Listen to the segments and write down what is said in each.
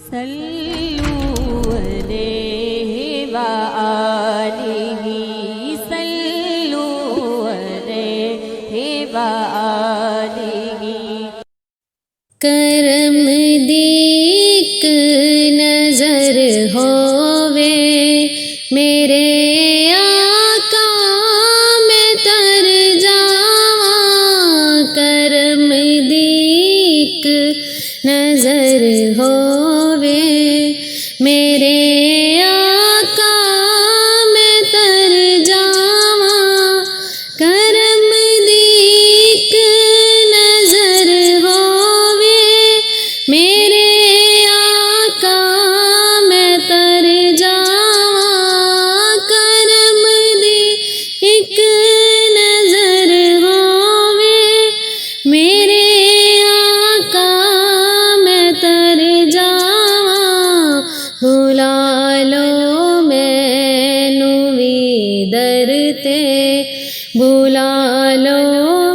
सल्लू अलैहि व आलिहि सल्लू अलैहि व आलिहि। करम दी एक नजर होवे मेरे आका मैं तर जावा। करम दी एक नजर होवे मेरे आका मैं तर जावा। करम दी एक नजर होवे मेरे आका मैं तर जावा। करम दी एक नजर होवे मेरे आका मैं तर जावा। बुला लो मैनू वी दर ते बुला लो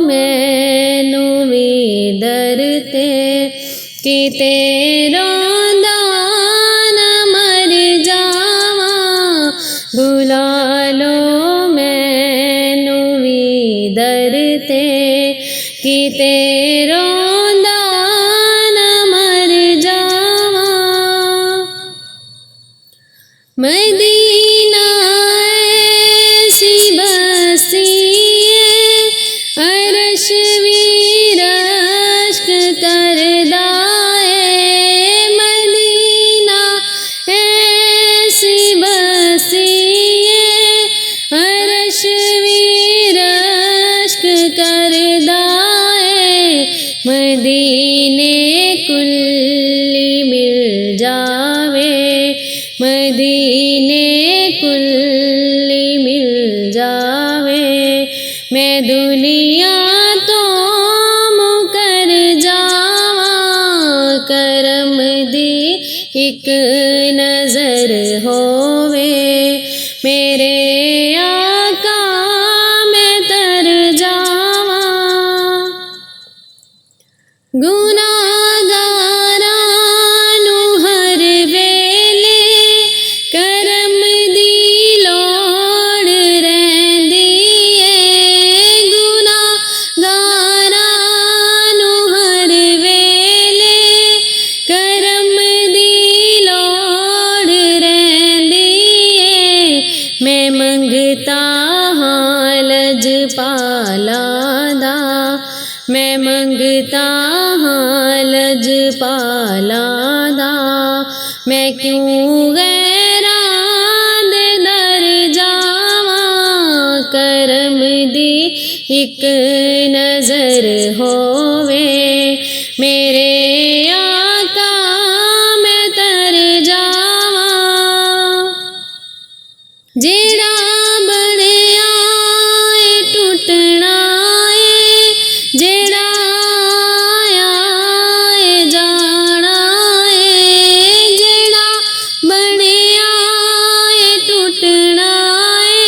मैनू वी दर ते किते रोंदा न मर जावा। बुला लो मैनू वी दर ते किते रोंदा न मर जावा। मदीना ऐसी बस्ती अरश वीरश्क करदा है। मदीना ऐसी बस्ती अरश वीरश्क करदा है। मदीने कुल्ली मिल जावे मदीने कुल्ली मिल जावे। मैं दुनिया तो मुकर जावा। करम दी एक नजर होवे मेरे आका मैं तर जावा। गुनाहगारां नूं हर वेले करम दी लोड़ रहिंदी है। गुनाहगारां नूं हर वेले करम दी लोड़ रहिंदी है। मैं मंगता हां लजपाला दा मैं मंगता हां लजपाला दा। मैं क्यों गैरां दे दर जावा। करम दी एक नजर होवे मेरे आका मैं तर जावा। जेड़ा बनिया ए टुटना ए जेड़ा आया ए जाना ए। जेड़ा बनिया ए टुटना ए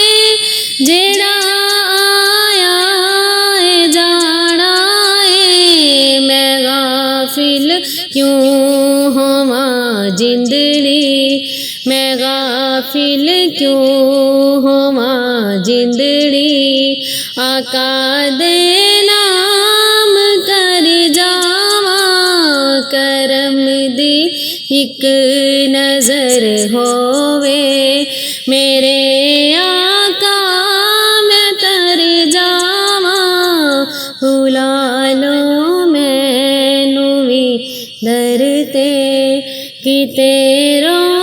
जेड़ा आया ए जाना ए। मैं गाफिल क्यों होवां जिंदड़ी मैं गाफिल क्यों होवां जिंदड़ी। आका दे नाम कर जावा। करम दी एक नजर होवे मेरे आका मैं तर जावा। बुला लो मैनू वी दर ते किते रों